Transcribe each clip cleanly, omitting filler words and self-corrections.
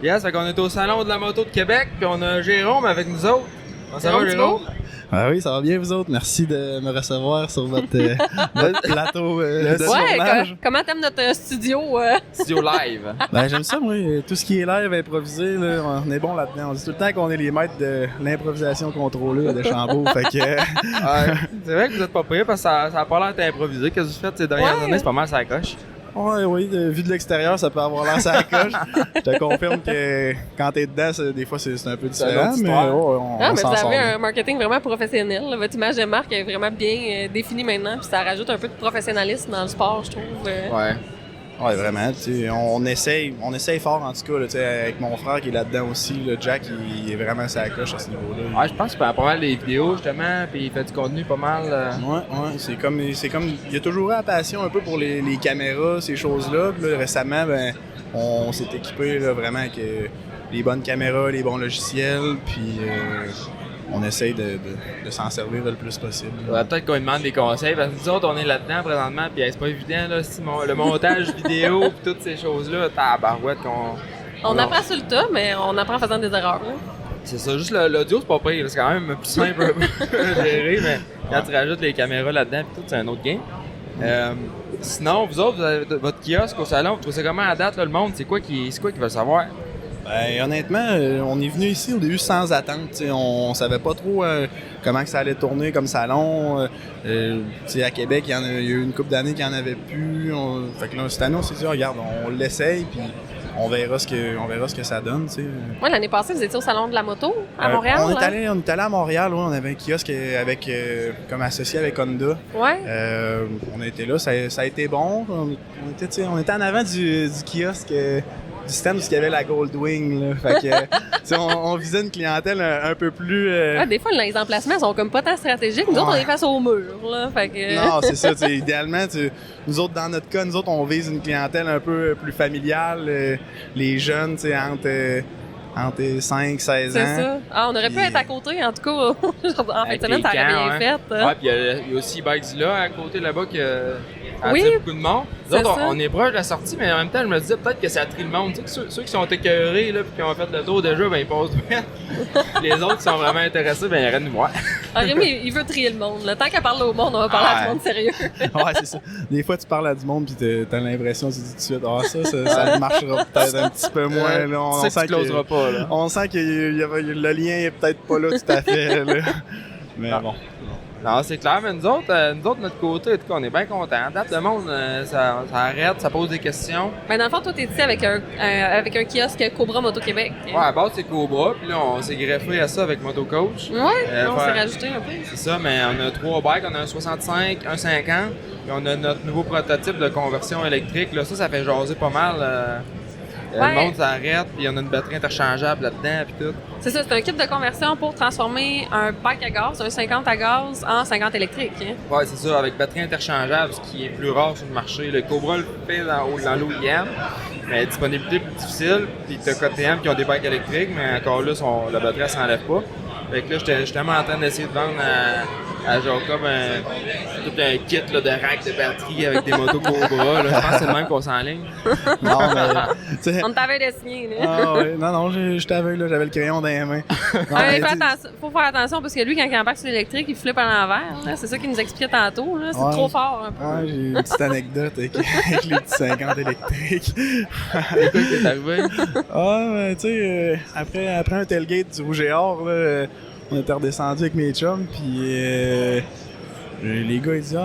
Yes, fait qu'on est au Salon de la moto de Québec, puis on a Jérôme avec nous autres. Comment ça va, Jérôme? Ah oui, ça va bien vous autres. Merci de me recevoir sur votre plateau de tournage. Comment t'aimes notre studio? Studio live. Ben, j'aime ça, moi. Tout ce qui est live, improvisé, là, on est bon là-dedans. On dit tout le temps qu'on est les maîtres de l'improvisation contrôlée de Chambaud. Fait que... Ouais, c'est vrai que vous êtes pas prêts parce que ça a pas l'air d'être improvisé. Qu'est-ce que vous faites ces dernières années? C'est pas mal ça coche. Ouais, oui, vu de l'extérieur, ça peut avoir l'air ça coche. Je te confirme que quand t'es dedans, des fois, c'est un peu différent, mais on mais s'en vous sort. avez un marketing vraiment professionnel. Votre image de marque est vraiment bien définie maintenant, puis ça rajoute un peu de professionnalisme dans le sport, je trouve. Ouais. Ouais, vraiment. On essaye fort, en tout cas, là, avec mon frère qui est là-dedans aussi. Là, Jack, il est vraiment sa coche à ce niveau-là. Ouais, je pense qu'il fait pas mal des vidéos, justement, puis il fait du contenu pas mal. Ouais, c'est comme... Il y a toujours eu la passion un peu pour les caméras, ces choses-là. Puis là, récemment, ben, on s'est équipé là, vraiment avec les bonnes caméras, les bons logiciels, puis... on essaye de s'en servir le plus possible. Ouais, peut-être qu'on lui demande des conseils, parce que nous autres, on est là-dedans présentement, puis c'est pas évident, là, le montage vidéo, puis toutes ces choses-là, tabarouette qu'on... On apprend sur le tas, mais on apprend en faisant des erreurs. Là. C'est ça, juste l'audio, c'est pas pire, c'est quand même plus simple à gérer, mais quand tu rajoutes les caméras là-dedans, puis tout, c'est un autre game. Sinon, vous autres, vous avez votre kiosque au salon, vous trouvez ça comment à date, là, le monde? C'est quoi qui veut savoir? Ben, honnêtement, on est venu ici au début sans attente. On savait pas trop comment que ça allait tourner comme salon. À Québec, il y a eu une couple d'années qu'il n'y en avait plus. Fait que là, cette année, on s'est dit, regarde, on l'essaye, puis on verra ce que ça donne. Ouais, l'année passée, vous étiez au Salon de la moto à Montréal. On est allé à Montréal, ouais, on avait un kiosque comme associé avec Honda. Ouais. On a été là, ça a été bon. On était en avant du kiosque. Du stand où il y avait la Goldwing, là. Fait que, on visait une clientèle un peu plus... des fois, les emplacements sont comme pas tant stratégiques. Nous autres, on est face au mur, là. Fait que... Non, c'est ça. Idéalement, nous autres, dans notre cas, on vise une clientèle un peu plus familiale. Les jeunes, entre 5 et 16 ans. C'est ça. On aurait pu être à côté, en tout cas. En fin de semaine, ça aurait bien fait. Ouais, puis il y a aussi Bikes-là, à côté là-bas, qui oui, attire beaucoup de monde. Nous autres, on est proche de la sortie, mais en même temps, je me disais peut-être que ça attire le monde. Tu sais, ceux qui sont écœurés, là, puis qui ont fait le tour déjà, ben ils passent vite. Les autres qui sont vraiment intéressés, ben ils arrêtent de moi. Rémi, il veut trier le monde. Là. Tant qu'à parler au monde, on va parler à du monde sérieux. Ouais, c'est ça. Des fois, tu parles à du monde, puis t'as l'impression, tu dis tout de suite, ça marchera peut-être un petit peu moins. Là. On sent que pas, là. On sent que le lien est peut-être pas là tout à fait. Là. Mais bon. Non, c'est clair, mais nous autres, de notre côté, en tout cas, on est bien contents. Date, le monde, ça arrête, ça pose des questions. Mais dans le fond, toi, t'es ici avec un kiosque Cobra Moto Québec. Ouais, à base, c'est Cobra, puis là, on s'est greffé à ça avec Moto Coach. Ouais, on s'est rajouté un peu. C'est ça, mais on a 3 bikes, on a un 65, un 50, puis on a notre nouveau prototype de conversion électrique. Là, ça fait jaser pas mal. Le monde s'arrête, puis on a une batterie interchangeable là-dedans, puis tout. C'est ça, c'est un kit de conversion pour transformer un bike à gaz, un 50 à gaz, en 50 électrique. Hein? Ouais, c'est ça, avec batterie interchangeable, ce qui est plus rare sur le marché. Le Cobra le fait dans l'OEM, mais disponibilité plus difficile. Puis t'as KTM qui ont des bikes électriques, mais encore là, la batterie elle s'enlève pas. Fait que là, j'étais justement en train d'essayer de vendre à Jacob tout un kit là, de rack de batterie avec des motos Cobra. Là. Je pense que c'est le même qu'on s'enligne. Non, mais... On t'avait dessiné, là. Ah ouais, non, j'étais aveugle, là, j'avais le crayon dans les mains. Faut faire attention, parce que lui, quand il embarque sur l'électrique, il flippe à l'envers. C'est ça qu'il nous expliquait tantôt. Là. C'est trop fort, un peu. Ouais, j'ai une petite anecdote avec les petits 50 électriques. C'est quoi qui est arrivé? Mais tu sais, après un tailgate du Rouge et Or, là, on était redescendu avec mes chums, puis les gars ils disent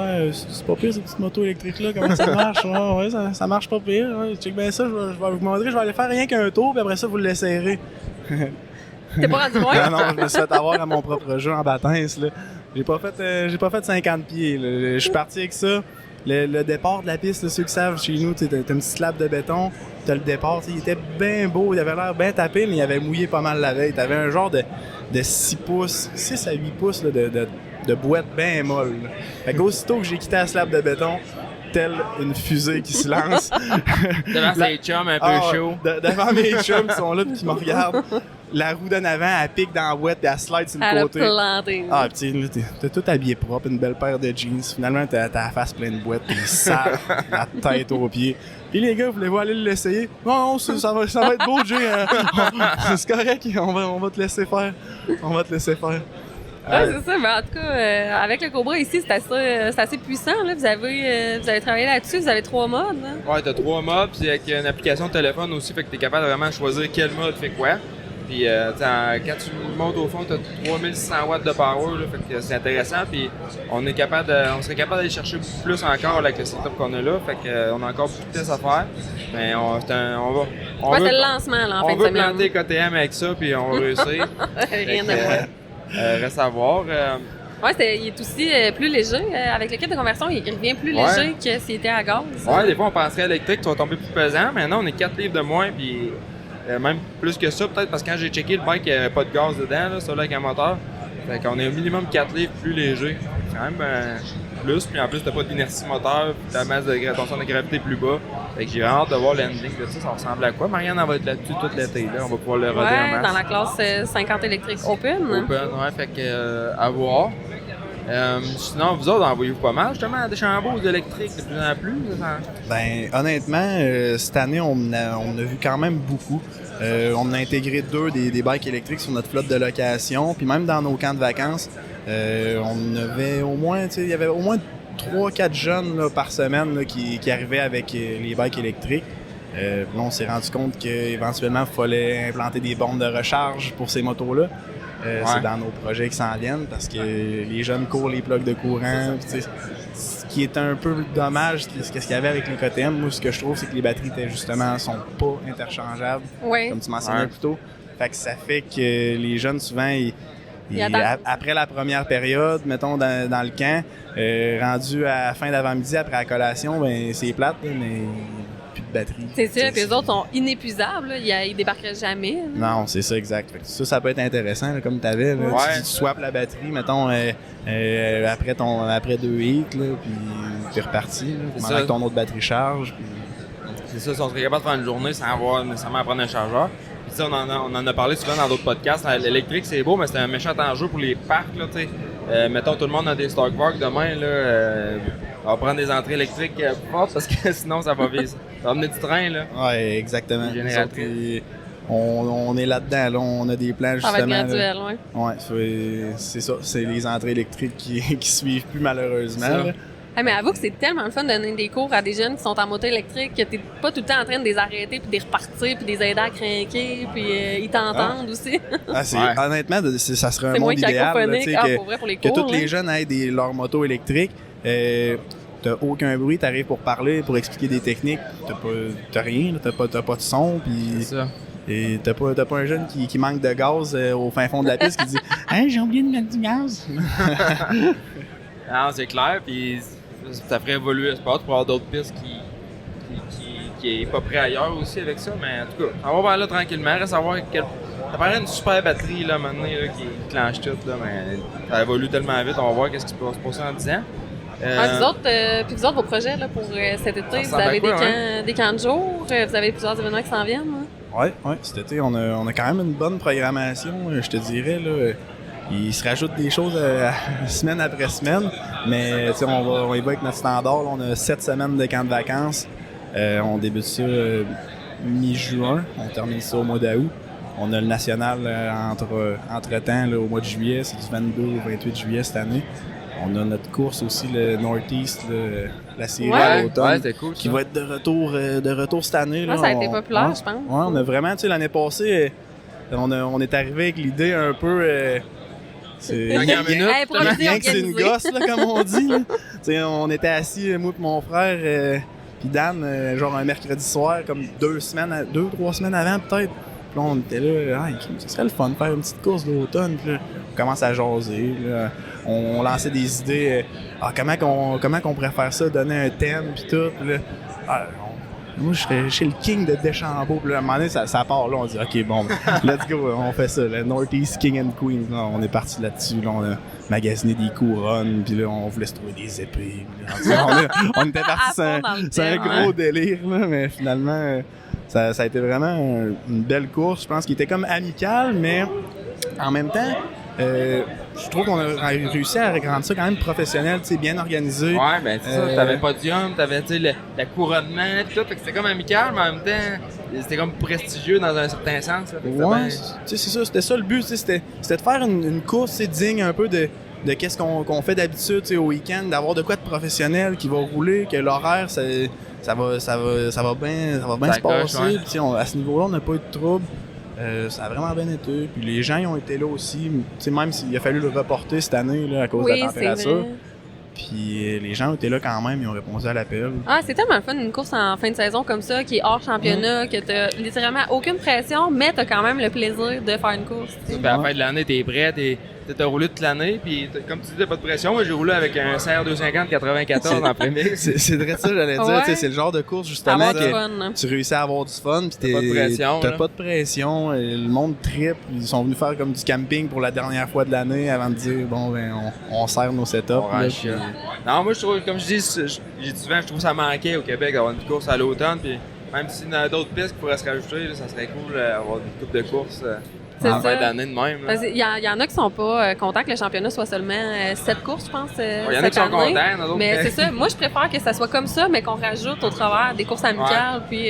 c'est pas pire cette petite moto électrique là, comment ça marche? Ouais, ça marche pas pire. Ouais, check bien ça, je vais vous montrer, je vais aller faire rien qu'un tour, puis après ça vous le laisserez. T'es pas rendu loin? Non, je me suis fait avoir à mon propre jeu en bâtisse, là. J'ai pas fait 50 pieds, là. Je suis parti avec ça. Le départ de la piste, là, ceux qui savent, chez nous, t'as une petite slab de béton, t'as le départ, il était bien beau, il avait l'air bien tapé, mais il avait mouillé pas mal la veille. T'avais un genre de 6 pouces, 6 à 8 pouces là, de boîte bien molle. Là. Fait qu'aussitôt que j'ai quitté la slab de béton, telle une fusée qui se lance. Devant ses chums un peu chauds. Devant mes chums qui sont là et qui me regardent. la roue d'en avant, elle pique dans la boîte et elle slide sur le Elle a côté. planté. Ah, pis tu sais, t'es tout habillé propre, une belle paire de jeans. Finalement, t'as la face pleine de boîtes, t'es sale, la tête aux pieds. Puis les gars, voulez-vous aller l'essayer? Non, ça va être beau, Jay. C'est correct, on va te laisser faire. On va te laisser faire. Ouais, c'est ça. Mais en tout cas, avec le Cobra ici, c'est assez puissant. Là. Vous avez travaillé là-dessus. Vous avez 3 modes. Hein? Ouais, t'as 3 modes, puis avec une application de téléphone aussi, fait que t'es capable de vraiment choisir quel mode fait quoi. Puis quand tu montes au fond, t'as 3600 watts de power, là, fait que c'est intéressant. Puis on serait capable d'aller chercher beaucoup plus encore avec le setup qu'on a là. Fait que on a encore beaucoup de tests à faire. Mais c'est le lancement là, en fin de semaine. On veut planter KTM avec ça, puis on va réussir. Rien à voir. Reste à voir. Ouais, il est aussi plus léger. Avec le kit de conversion, il devient plus léger que s'il était à gaz. Ouais, des fois on penserait électrique, tu vas tomber plus pesant. Maintenant, on est 4 livres de moins, puis même plus que ça, peut-être parce que quand j'ai checké le bike, il n'y avait pas de gaz dedans, là, ça là, avec un moteur. Fait qu'on est au minimum 4 livres plus léger. Quand même plus, puis en plus, t'as pas d'inertie moteur, puis ta masse de ton centre de gravité plus bas. Fait que j'ai vraiment hâte de voir l'ending de ça ressemble à quoi. Marianne, elle va être là-dessus toute l'été, là. On va pouvoir le roder en masse. Dans la classe 50 électrique Open. Open, ouais, fait que à voir. Sinon, vous autres, envoyez-vous pas mal, justement, des Deschambault électriques de plus en plus? Ben, honnêtement, cette année, on en a vu quand même beaucoup. On a intégré 2 des bikes électriques sur notre flotte de location, puis même dans nos camps de vacances, on avait au moins, il y avait au moins 3-4 jeunes là, par semaine là, qui arrivaient avec les bikes électriques. Là, on s'est rendu compte qu'éventuellement, il fallait implanter des bornes de recharge pour ces motos-là. C'est dans nos projets qui s'en viennent parce que les jeunes courent les plugs de courant. Ce qui est un peu dommage, ce qu'il y avait avec les KTM, moi, ce que je trouve, c'est que les batteries sont pas interchangeables, comme tu mentionnais plus tôt. Fait que ça fait que les jeunes, souvent, après la première période, mettons, dans le camp, rendu à la fin d'avant-midi, après la collation, ben c'est plate, mais plus de batterie. C'est sûr, que les autres sont inépuisables, là. Ils débarqueraient jamais. Là. Non, c'est ça, exact. Fait que ça peut être intéressant, là, comme tu avais. Tu swaps la batterie, mettons, après 2 hits, puis tu es reparti, pendant que ton autre batterie charge. Puis... C'est ça, si on serait capable de faire une journée sans avoir nécessairement à prendre un chargeur. Puis ça, on en a parlé souvent dans d'autres podcasts. L'électrique, c'est beau, mais c'est un méchant enjeu pour les parcs, là, tu sais. Mettons, tout le monde a des stock parks demain, là. On va prendre des entrées électriques fortes parce que sinon, ça va amener du train, là. Ouais, exactement. On est là-dedans, là. On a des plans, justement. Ça va être graduel, ouais, c'est ça. C'est les entrées électriques qui suivent plus, malheureusement. Ah, mais avoue que c'est tellement le fun de donner des cours à des jeunes qui sont en moto électrique que t'es pas tout le temps en train de les arrêter puis de les repartir puis de les aider à craquer puis ils t'entendent aussi. Honnêtement, ça serait un monde idéal que tous les jeunes aient leur moto électrique. T'as aucun bruit, t'arrives pour parler, pour expliquer des techniques, t'as rien, t'as pas de son, puis et t'as pas un jeune qui manque de gaz au fin fond de la piste qui dit « Hey, j'ai oublié de mettre du gaz! » Non, c'est clair, puis ça ferait évoluer le sport pour avoir d'autres pistes qui est pas prêt ailleurs aussi avec ça, mais en tout cas, on va vers là tranquillement, reste à voir ça paraît une super batterie là maintenant là, qui clenche tout, là, mais ça évolue tellement vite, on va voir qu'est-ce qui peut se passer en 10 ans. Puis vous autres, vos projets là, pour cet été, vous avez des camps de jour, vous avez plusieurs événements qui s'en viennent? Oui, cet été, on a quand même une bonne programmation, je te dirais. Là. Il se rajoute des choses semaine après semaine, mais on y va avec notre standard. Là, on a 7 semaines de camp de vacances. On débute ça mi-juin, on termine ça au mois d'août. On a le national entre-temps au mois de juillet, c'est du 22 au 28 juillet cette année. On a notre course aussi, le Northeast, la série à l'automne, cool, qui va être de retour cette année. Là. Ça a été populaire, je pense. Ouais, on a vraiment, l'année passée, on est arrivé avec l'idée un peu... rien que c'est une gosse, là, comme on dit. Là. On était assis, moi et mon frère, puis Dan, genre un mercredi soir, comme 2-3 semaines avant peut-être. Puis là, on était là, ce serait le fun de faire une petite course d'automne. Puis là, on commence à jaser. Là. On lançait des idées. Comment qu'on pourrait faire ça, donner un thème, puis tout. Puis là, moi, je serais chez le King de Deschambault. Puis là, à un moment donné, ça part. Là, on dit, OK, bon, let's go, on fait ça. Le Northeast King and Queen. Là, on est parti là-dessus. Là, on a magasiné des couronnes. Puis là, on voulait se trouver des épées. Là, on était parti, c'est un gros délire. Là, mais finalement, Ça a été vraiment une belle course. Je pense qu'il était comme amical, mais en même temps, je trouve qu'on a réussi à rendre ça quand même professionnel, bien organisé. Ouais, ben c'est ça. T'avais podium, t'avais le couronnement, tout. Fait que c'était comme amical, mais en même temps, c'était comme prestigieux dans un certain sens. Là, ouais, c'est ça. C'était ça le but. C'était de faire une course digne un peu de qu'est-ce qu'on fait d'habitude au week-end, d'avoir de quoi de professionnel qui va rouler, que l'horaire, ça va bien se passer. Puis, à ce niveau-là, on n'a pas eu de trouble. Ça a vraiment bien été. Puis les gens ils ont été là aussi. Même s'il a fallu le reporter cette année là, à cause de la température. Puis les gens étaient là quand même, ils ont répondu à l'appel. Ah, c'est tellement le fun, une course en fin de saison comme ça, qui est hors championnat, que t'as littéralement aucune pression, mais t'as quand même le plaisir de faire une course. Puis à la fin de l'année, t'es prêt, t'as roulé toute l'année, puis comme tu dis, t'as pas de pression. Moi, j'ai roulé avec un CR250 94 en premier. C'est vrai ça, j'allais dire. Ouais. C'est le genre de course justement que fun, tu réussis à avoir du fun, puis t'as pas de pression. Le monde trippe, ils sont venus faire comme du camping pour la dernière fois de l'année avant de dire bon ben on serre nos setups. Non, moi je trouve, comme je dis, j'ai dit souvent, je trouve que ça manquait au Québec d'avoir une course à l'automne, puis même s'il y a d'autres pistes qui pourraient se rajouter, là, ça serait cool d'avoir une coupe de course en fin d'année de même. Il y en a qui sont pas contents que le championnat soit seulement 7 courses, je pense, il y en a qui sont contents, mais c'est ça. Moi, je préfère que ça soit comme ça, mais qu'on rajoute au travers des courses amicales, puis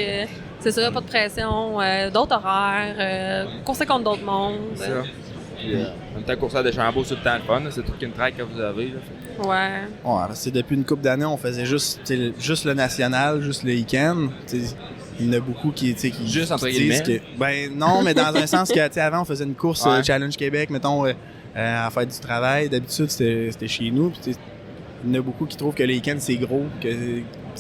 c'est ça, pas de pression, d'autres horaires, courser contre d'autres mondes. C'est ça. Puis, en même temps, courser à Deschambault, c'est tout le temps le fun. C'est toute une track que vous avez. Là. Ouais. C'est depuis une couple d'années, on faisait juste le national, juste le week-end. Il y en a beaucoup qui juste entre disent que... Ben non, mais dans un sens que avant, on faisait une course Challenge Québec, mettons, à faire du travail. D'habitude, c'était chez nous. Puis, il y en a beaucoup qui trouvent que le week-end, c'est gros, que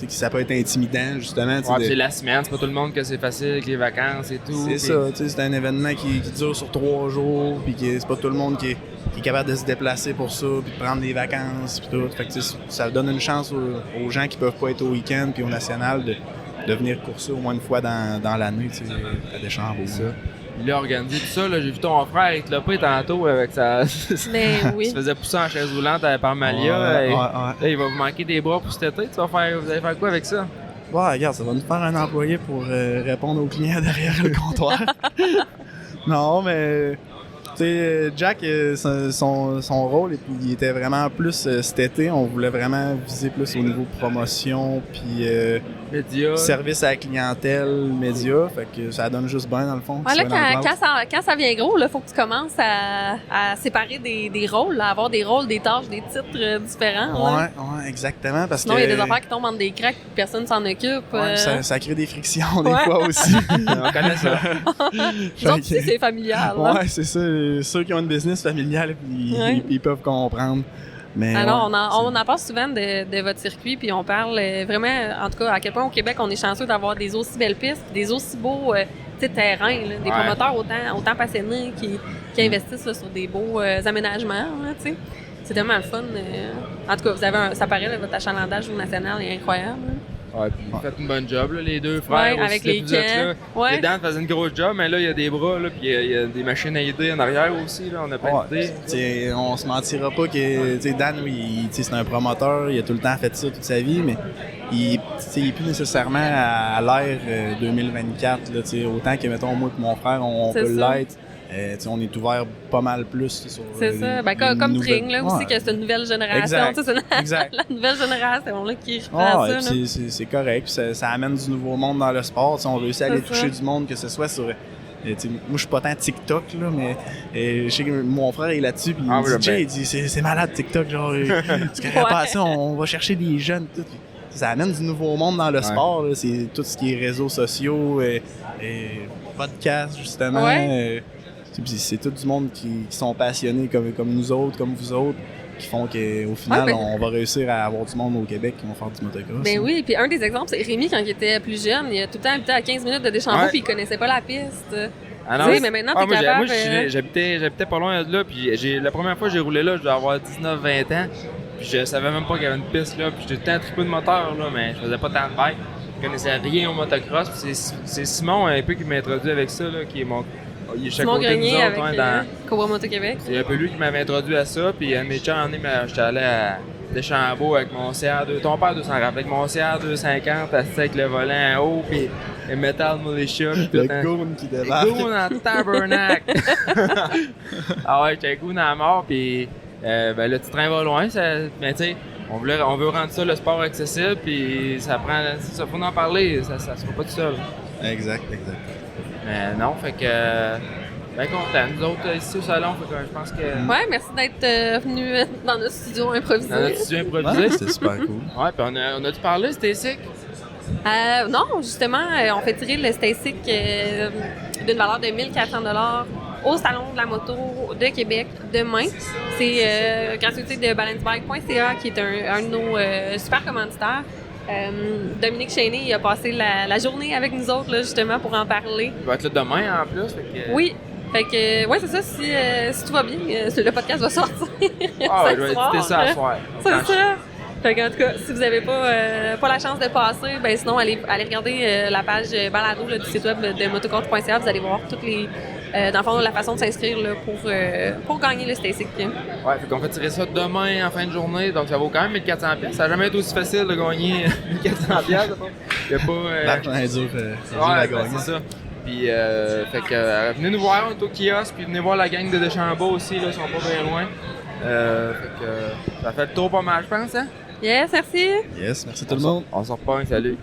ça peut être intimidant, justement. C'est la semaine, c'est pas tout le monde que c'est facile avec les vacances et tout. C'est ça, c'est un événement qui dure sur 3 jours, puis c'est pas tout le monde qui est capable de se déplacer pour ça, puis de prendre des vacances, puis tout. Fait que ça donne une chance aux gens qui peuvent pas être au week-end puis au national de venir courser au moins une fois dans l'année, à Deschambault. Il a organisé tout ça, là. J'ai vu ton frère avec Lopé tantôt avec sa. Mais oui. Il se faisait pousser en chaise roulante par Malia. Là, il va vous manquer des bras pour cet été. Vous allez faire quoi avec ça? Ouais, regarde, ça va nous faire un employé pour répondre aux clients derrière le comptoir. Non, mais. Tu sais, Jack, son rôle, et puis il était vraiment plus cet été, on voulait vraiment viser plus au niveau promotion, puis service à la clientèle, médias, fait que ça donne juste bien dans le fond. Ouais, là, quand ça vient gros, il faut que tu commences à séparer des rôles, à avoir des rôles, des tâches, des titres différents. Ouais, exactement. Parce sinon, il y a des affaires qui tombent entre des cracks et personne s'en occupe. Ouais, ça crée des frictions des fois aussi. On connaît ça. Nous autres aussi, c'est familial. Ouais, c'est ça. Ceux qui ont une business familiale, ils peuvent comprendre. Mais alors, on en parle souvent de votre circuit, puis on parle vraiment, en tout cas, à quel point au Québec, on est chanceux d'avoir des aussi belles pistes, des aussi beaux terrains, là, des promoteurs autant passionnés qui investissent là, sur des beaux aménagements. Là, c'est tellement le fun. En tout cas, vous avez ça paraît, là, votre achalandage au national est incroyable. Là. Ouais, puis vous faites une bonne job, là, les deux frères. Ouais, avec les camps. Les Dan faisaient une grosse job, mais là, il y a des bras, là, puis il y a des machines à aider en arrière aussi, là, on a plein d'idées. On se mentira pas que Dan, oui, c'est un promoteur, il a tout le temps fait ça toute sa vie, mais il est plus nécessairement à l'ère 2024, là, autant que, mettons, moi et mon frère, on peut l'être. On est ouvert pas mal plus sur. C'est ça. Comme Tring, là, aussi, que c'est une nouvelle génération. Exact. La nouvelle génération là, qui reprend ça. C'est correct. Ça amène du nouveau monde dans le sport. On réussit à aller toucher du monde, que ce soit sur. Moi, je suis pas tant TikTok, là, mais je sais que mon frère est là-dessus. Puis il dit c'est malade TikTok. Genre, tu connais pas ça, on va chercher des jeunes. Tout. Ça amène du nouveau monde dans le sport. Là. C'est tout ce qui est réseaux sociaux, podcasts, justement. C'est tout du monde qui sont passionnés comme nous autres, comme vous autres, qui font qu'au final, on va réussir à avoir du monde au Québec qui vont faire du motocross. Ben oui, puis un des exemples, c'est Rémi, quand il était plus jeune, il a tout le temps habité à 15 minutes de Deschambault, puis il connaissait pas la piste. Ah non, mais maintenant, t'es capable... Moi, j'habitais pas loin de là, puis la première fois que j'ai roulé là, je devais avoir 19-20 ans, puis je savais même pas qu'il y avait une piste là, puis j'étais tout le temps trippé de moteur, là, mais je faisais pas tant de bike. Je connaissais rien au motocross, puis c'est Simon un peu qui m'a introduit avec ça, là, qui est mon... Il est chaque Simon côté de nous Grenier autres, avec Cobra Moto Québec. C'est un peu lui qui m'avait introduit à ça. Puis mes chums, j'étais allé à Deschambault avec mon CR2. Ton père doit s'en rappeler, avec mon CR250 assis avec le volant en haut. Puis et Metal Militia. Pis tout, Le hein. goon qui débarque. Goon en tabernacle! Ah ouais, j'étais goon à mort, pis ben, le petit train va loin, mais tu sais, on veut rendre ça le sport accessible, puis ça faut en parler, ça se fait pas tout seul. Exact. Mais non, fait que bien content. Nous autres ici au salon, fait que je pense que Ouais, merci d'être venu dans notre studio improvisé. dans notre studio improvisé. Ouais, c'est super cool. Ouais, puis on a-tu parlé, c'était sick? Non, justement, on fait tirer le Stasic d'une valeur de 1 400 $ au Salon de la moto de Québec demain. C'est gratuité de balancebike.ca qui est un de nos super commanditaires. Dominique Chéné, il a passé la journée avec nous autres là, justement pour en parler. Il va être là demain en plus. Fait que... Oui. Fait que, ouais, c'est ça. Si tout va bien, le podcast va sortir. Ah, ce je vais soir. éditer ça à soir. C'est ça. Fait qu'en tout cas, si vous n'avez pas la chance de passer, ben sinon, allez regarder la page balado là, du site web de motocoach.ca. Vous allez voir toutes les... dans le fond, la façon de s'inscrire là, pour gagner le Stasic. Ouais, fait qu'on fait tirer ça demain en fin de journée, donc ça vaut quand même 1400$. Ça n'a jamais été aussi facile de gagner 1400$. Il n'y a pas... L'argent est dur à Ouais, ben, gagner. c'est ça. Puis, fait que venez nous voir, on est au kiosque, puis venez voir la gang de Deschambault aussi, là, ils sont pas bien loin. Fait que ça fait le tour pas mal, je pense, hein? Yes, merci! Yes, merci tout le monde. On se reprend, salut!